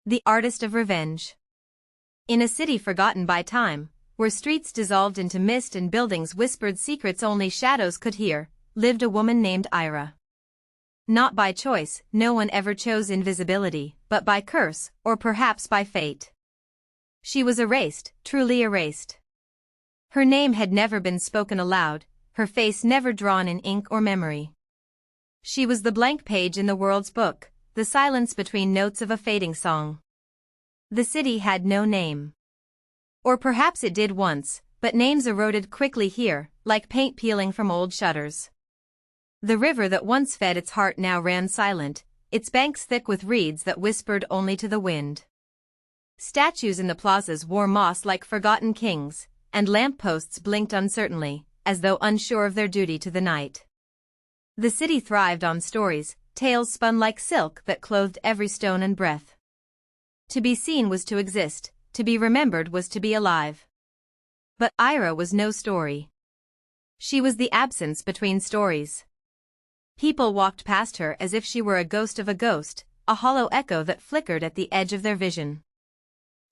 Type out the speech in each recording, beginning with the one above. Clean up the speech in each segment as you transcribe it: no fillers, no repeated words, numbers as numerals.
The Artist of Revenge. In a city forgotten by time, where streets dissolved into mist and buildings whispered secrets only shadows could hear, lived a woman named Ira. Not by choice, no one ever chose invisibility, but by curse, or perhaps by fate. She was erased, truly erased. Her name had never been spoken aloud, her face never drawn in ink or memory. She was the blank page in the world's book, the silence between notes of a fading song. The city had no name. Or perhaps it did once, but names eroded quickly here, like paint peeling from old shutters. The river that once fed its heart now ran silent, its banks thick with reeds that whispered only to the wind. Statues in the plazas wore moss like forgotten kings, and lampposts blinked uncertainly, as though unsure of their duty to the night. The city thrived on stories, tales spun like silk that clothed every stone and breath. To be seen was to exist, to be remembered was to be alive. But Ira was no story. She was the absence between stories. People walked past her as if she were a ghost of a ghost, a hollow echo that flickered at the edge of their vision.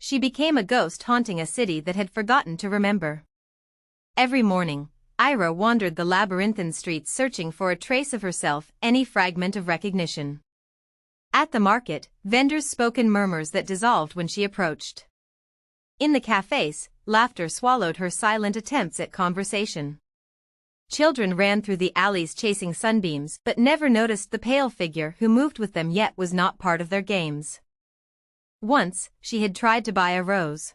She became a ghost haunting a city that had forgotten to remember. Every morning, Ira wandered the labyrinthine streets searching for a trace of herself, any fragment of recognition. At the market, vendors spoke in murmurs that dissolved when she approached. In the cafes, laughter swallowed her silent attempts at conversation. Children ran through the alleys chasing sunbeams but never noticed the pale figure who moved with them yet was not part of their games. Once, she had tried to buy a rose.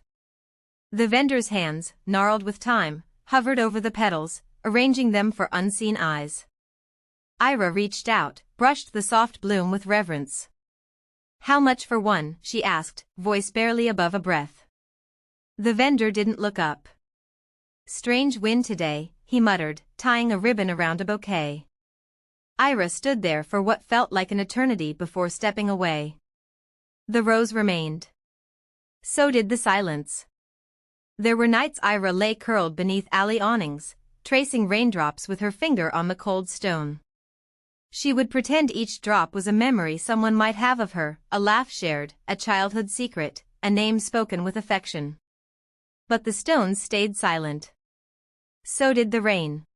The vendor's hands, gnarled with time, hovered over the petals, arranging them for unseen eyes. Ira reached out, brushed the soft bloom with reverence. "How much for one?" she asked, voice barely above a breath. The vendor didn't look up. "Strange wind today," he muttered, tying a ribbon around a bouquet. Ira stood there for what felt like an eternity before stepping away. The rose remained. So did the silence. There were nights Ira lay curled beneath alley awnings, tracing raindrops with her finger on the cold stone. She would pretend each drop was a memory someone might have of her, a laugh shared, a childhood secret, a name spoken with affection. But the stones stayed silent. So did the rain.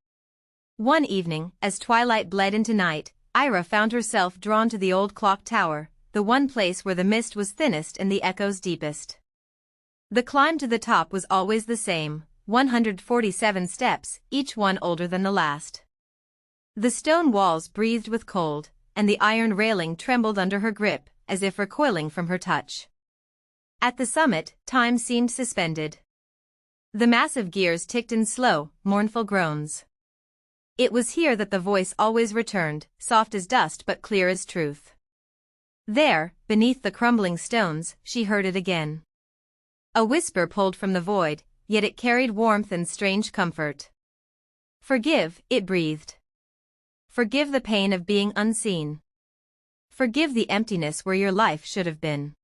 One evening, as twilight bled into night, Ira found herself drawn to the old clock tower, the one place where the mist was thinnest and the echoes deepest. The climb to the top was always the same, 147 steps, each one older than the last. The stone walls breathed with cold, and the iron railing trembled under her grip, as if recoiling from her touch. At the summit, time seemed suspended. The massive gears ticked in slow, mournful groans. It was here that the voice always returned, soft as dust but clear as truth. There, beneath the crumbling stones, she heard it again. A whisper pulled from the void, yet it carried warmth and strange comfort. "Forgive," it breathed. "Forgive the pain of being unseen. Forgive the emptiness where your life should have been.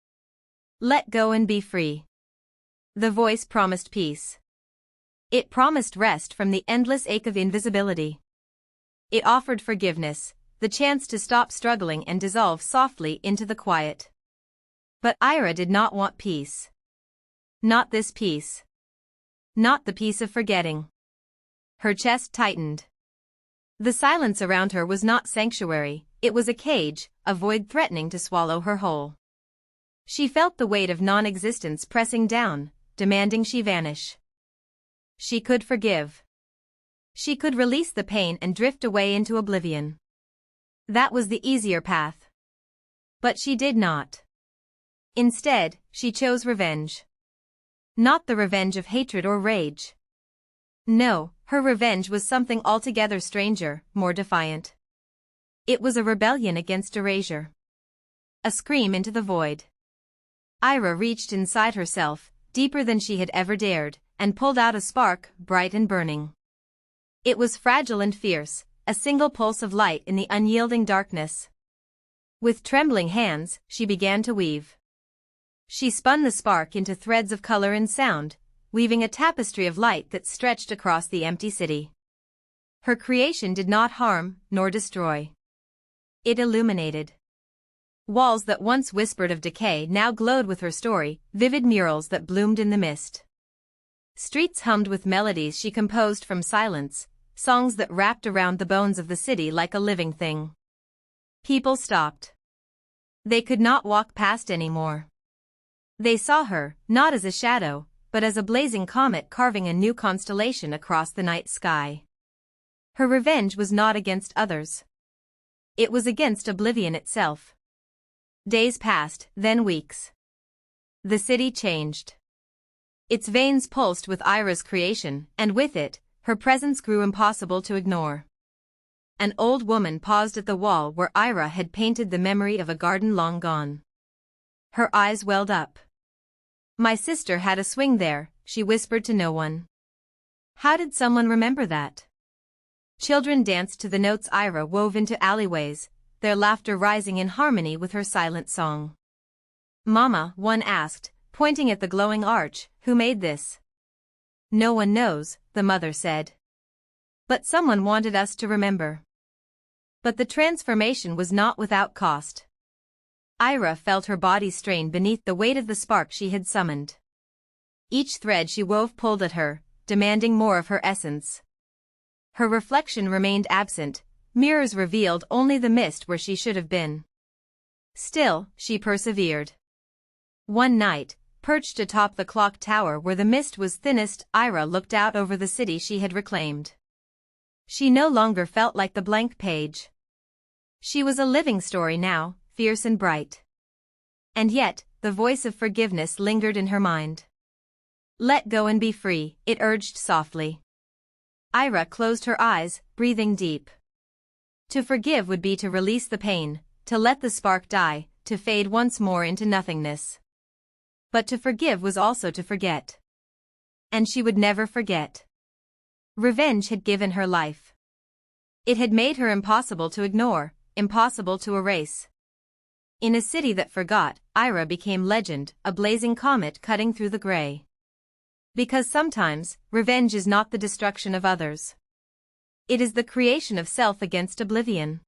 Let go and be free." The voice promised peace. It promised rest from the endless ache of invisibility. It offered forgiveness, the chance to stop struggling and dissolve softly into the quiet. But Ira did not want peace. Not this peace. Not the peace of forgetting. Her chest tightened. The silence around her was not sanctuary, it was a cage, a void threatening to swallow her whole. She felt the weight of non-existence pressing down, demanding she vanish. She could forgive. She could release the pain and drift away into oblivion. That was the easier path. But she did not. Instead, she chose revenge. Not the revenge of hatred or rage. No, her revenge was something altogether stranger, more defiant. It was a rebellion against erasure. A scream into the void. Ira reached inside herself, deeper than she had ever dared, and pulled out a spark, bright and burning. It was fragile and fierce, a single pulse of light in the unyielding darkness. With trembling hands, she began to weave. She spun the spark into threads of color and sound, weaving a tapestry of light that stretched across the empty city. Her creation did not harm, nor destroy. It illuminated. Walls that once whispered of decay now glowed with her story, vivid murals that bloomed in the mist. Streets hummed with melodies she composed from silence, songs that wrapped around the bones of the city like a living thing. People stopped. They could not walk past anymore. They saw her, not as a shadow, but as a blazing comet carving a new constellation across the night sky. Her revenge was not against others. It was against oblivion itself. Days passed, then weeks. The city changed. Its veins pulsed with Ira's creation, and with it, her presence grew impossible to ignore. An old woman paused at the wall where Ira had painted the memory of a garden long gone. Her eyes welled up. "My sister had a swing there," she whispered to no one. How did someone remember that? Children danced to the notes Ira wove into alleyways, their laughter rising in harmony with her silent song. "Mama," one asked, pointing at the glowing arch, "who made this?" "No one knows," the mother said. "But someone wanted us to remember." But the transformation was not without cost. Ira felt her body strain beneath the weight of the spark she had summoned. Each thread she wove pulled at her, demanding more of her essence. Her reflection remained absent, mirrors revealed only the mist where she should have been. Still, she persevered. One night, perched atop the clock tower where the mist was thinnest, Ira looked out over the city she had reclaimed. She no longer felt like the blank page. She was a living story now, fierce and bright. And yet, the voice of forgiveness lingered in her mind. "Let go and be free," it urged softly. Ira closed her eyes, breathing deep. To forgive would be to release the pain, to let the spark die, to fade once more into nothingness. But to forgive was also to forget. And she would never forget. Revenge had given her life. It had made her impossible to ignore, impossible to erase. In a city that forgot, Ira became legend, a blazing comet cutting through the gray. Because sometimes, revenge is not the destruction of others. It is the creation of self against oblivion.